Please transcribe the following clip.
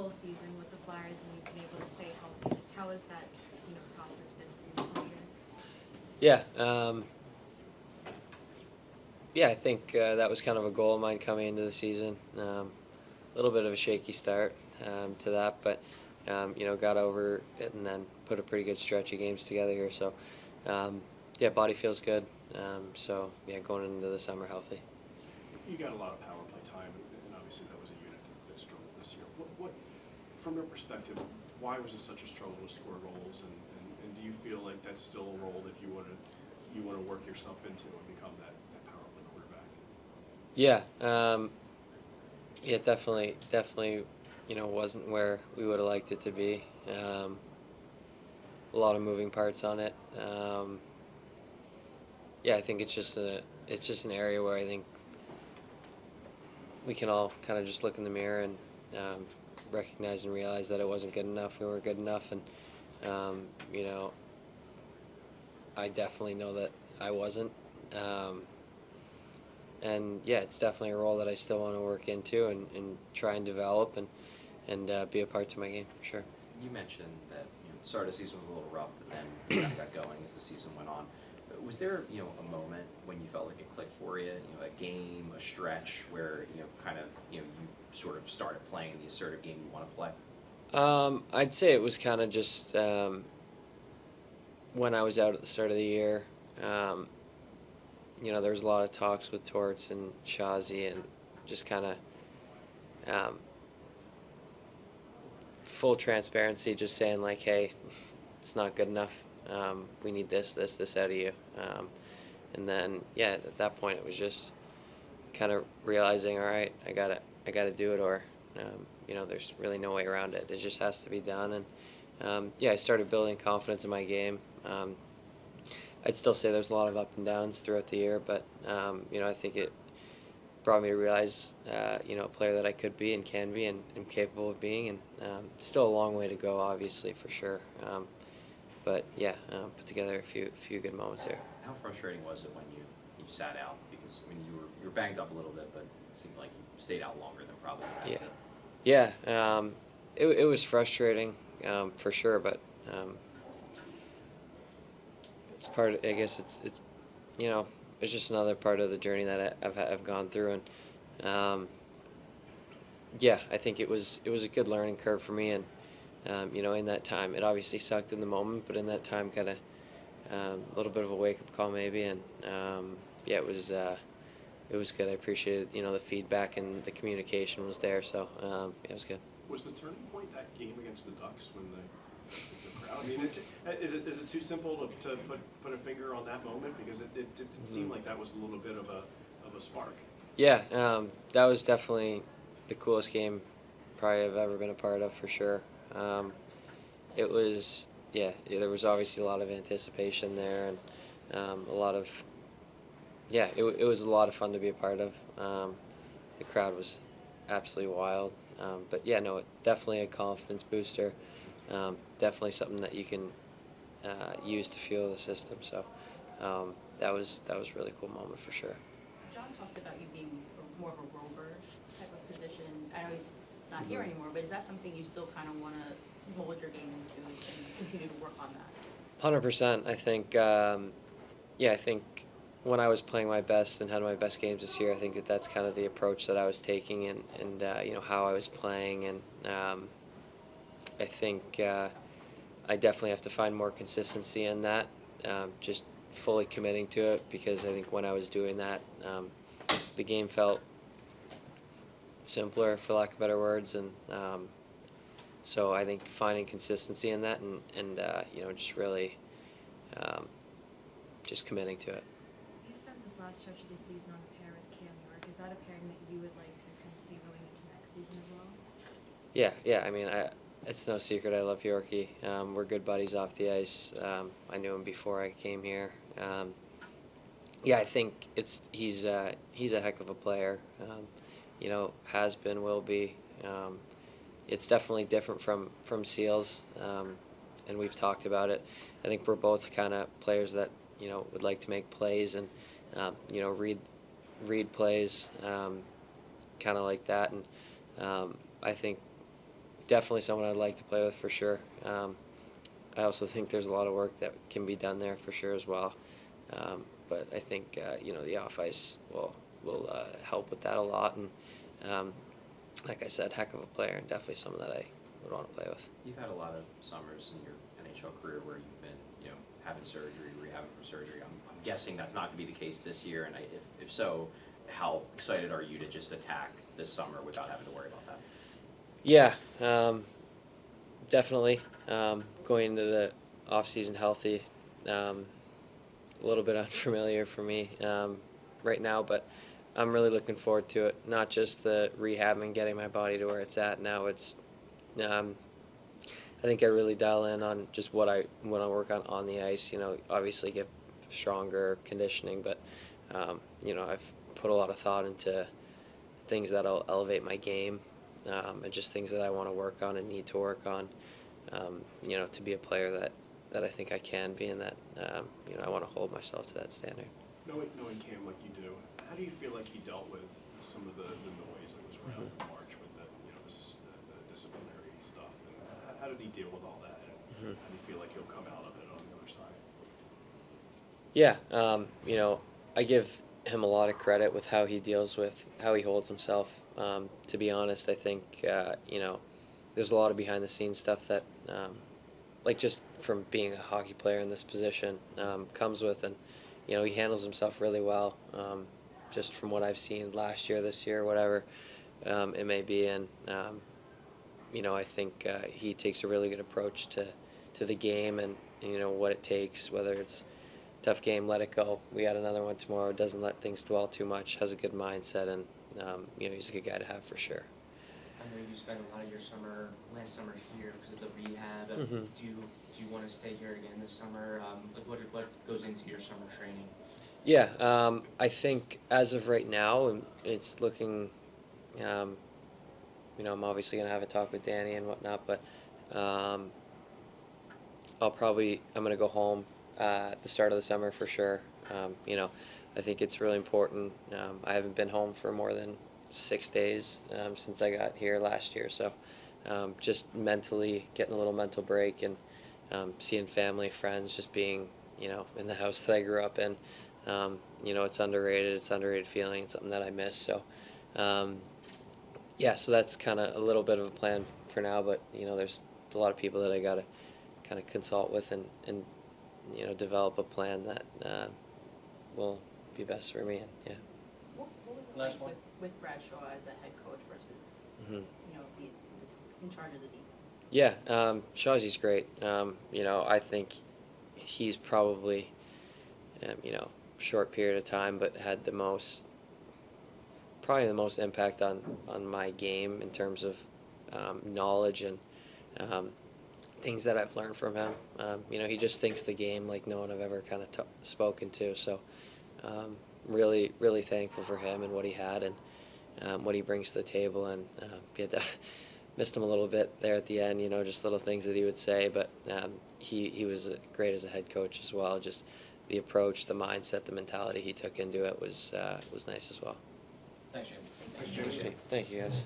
full season with the Flyers and you've been able to stay healthy. Just how has that process been for you this whole year? Yeah. Yeah, I think that was kind of a goal of mine coming into the season. A little bit of a shaky start to that, but got over it and then put a pretty good stretch of games together here. So, yeah, body feels good. So, yeah, going into the summer healthy. You got a lot of power play time, and obviously that was a unit that struggled this year. What, from your perspective, why was it such a struggle to score goals, and do you feel like that's still a role that you want to work yourself into and become that power play quarterback? Yeah, yeah, definitely, wasn't where we would have liked it to be. A lot of moving parts on it. Yeah, I think it's just an area where I think we can all kind of just look in the mirror and recognize and realize that it wasn't good enough. We weren't good enough, and I definitely know that I wasn't. And yeah, it's definitely a role that I still want to work into and try and develop and be a part to my game for sure. You mentioned that the start of the season was a little rough, but then you kind of got going as the season went on. Was there a moment when you felt like it clicked for you? A game, a stretch where you sort of started playing the assertive game you want to play? I'd say it was kind of just when I was out at the start of the year. There was a lot of talks with Torts and Shazi and just kind of full transparency, just saying like, hey, it's not good enough. We need this out of you. And then, yeah, at that point it was just kind of realizing, all right, I gotta do it, or there's really no way around it. It just has to be done. And yeah, I started building confidence in my game. I'd still say there's a lot of up and downs throughout the year, but I think it brought me to realize a player that I could be and can be and am capable of being, and still a long way to go, obviously, for sure. But yeah, put together a few good moments there. How frustrating was it when you sat out? Because you were banged up a little bit, but it seemed like you stayed out longer than probably you had to. Yeah, it was frustrating for sure, but it's part of, I guess it's just another part of the journey that I've gone through, and yeah, I think it was a good learning curve for me, and in that time, it obviously sucked in the moment, but in that time, kind of a little bit of a wake-up call maybe, and yeah, it was good. I appreciated the feedback, and the communication was there, so yeah, it was good. Was the turning point that game against the Ducks when the crowd? I mean, is it too simple to put a finger on that moment, because it seemed like that was a little bit of a spark? Yeah, that was definitely the coolest game probably I've ever been a part of, for sure. It was, yeah, there was obviously a lot of anticipation there, and a lot of, yeah, it was a lot of fun to be a part of. The crowd was absolutely wild, but yeah, no, definitely a confidence booster. Definitely something that you can use to fuel the system. So that was a really cool moment for sure. John talked about you being more of a rover type of position. I know he's not here anymore, but is that something you still kind of want to mold your game into and continue to work on that? 100%. I think, yeah, I think when I was playing my best and had my best games this year, I think that's kind of the approach that I was taking, and how I was playing, and I think I definitely have to find more consistency in that, just fully committing to it, because I think when I was doing that, the game felt simpler, for lack of better words, and so I think finding consistency in that, and just really just committing to it. You spent this last stretch of the season on a pair with Cam York. Is that a pairing that you would like to kind of see going into next season as well? Yeah. I mean, it's no secret I love Yorkie. We're good buddies off the ice. I knew him before I came here. Yeah, I think he's a heck of a player. Has been, will be. It's definitely different from Seals, and we've talked about it. I think we're both kind of players that would like to make plays and read plays, kind of like that. And I think definitely someone I'd like to play with for sure. I also think there's a lot of work that can be done there for sure as well. But I think the off ice will help with that a lot. And like I said, heck of a player and definitely someone that I would want to play with. You've had a lot of summers in your NHL career where you've been, having surgery, rehabbing from surgery. I'm guessing that's not going to be the case this year. And if so, how excited are you to just attack this summer without having to worry about that? Yeah, definitely. Going into the off-season healthy, a little bit unfamiliar for me right now, but I'm really looking forward to it. Not just the rehab and getting my body to where it's at now. It's I think I really dial in on just what I work on the ice. Obviously get stronger conditioning, but I've put a lot of thought into things that'll elevate my game, and just things that I want to work on and need to work on. To be a player that I think I can be, and that I want to hold myself to that standard. Knowing Cam like you do, how do you feel like he dealt with some of the noise that was around in March with the disciplinary stuff? And how did he deal with all that? And how do you feel like he'll come out of it on the other side? Yeah, I give him a lot of credit with how he deals with how he holds himself. To be honest, I think there's a lot of behind the scenes stuff that like just from being a hockey player in this position comes with, and he handles himself really well, just from what I've seen last year, this year, whatever it may be. And I think he takes a really good approach to the game and what it takes, whether it's tough game, let it go. We got another one tomorrow. Doesn't let things dwell too much. Has a good mindset, and he's a good guy to have for sure. I know you spent a lot of your last summer here because of the rehab. Mhm. Do you want to stay here again this summer? What goes into your summer training? Yeah, I think as of right now, it's looking. I'm obviously gonna have a talk with Danny and whatnot, but I'm gonna go home at the start of the summer for sure. I think it's really important. I haven't been home for more than 6 days since I got here last year, so just mentally getting a little mental break and seeing family, friends, just being in the house that I grew up in. It's underrated. It's an underrated feeling. It's something that I miss. So so that's kind of a little bit of a plan for now, but there's a lot of people that I got to kind of consult with and develop a plan that will be best for me. And What was it Last like one. with Bradshaw as a head coach versus in charge of the defense? Yeah, Shawzy's great. I think he's probably short period of time, but had probably the most impact on my game in terms of knowledge and things that I've learned from him. He just thinks the game like no one I've ever kind of spoken to. So really, really thankful for him and what he had and what he brings to the table. And missed him a little bit there at the end, just little things that he would say. But he was great as a head coach as well. Just the approach, the mindset, the mentality he took into it was nice as well. Thanks, Jamie. Thank you, guys.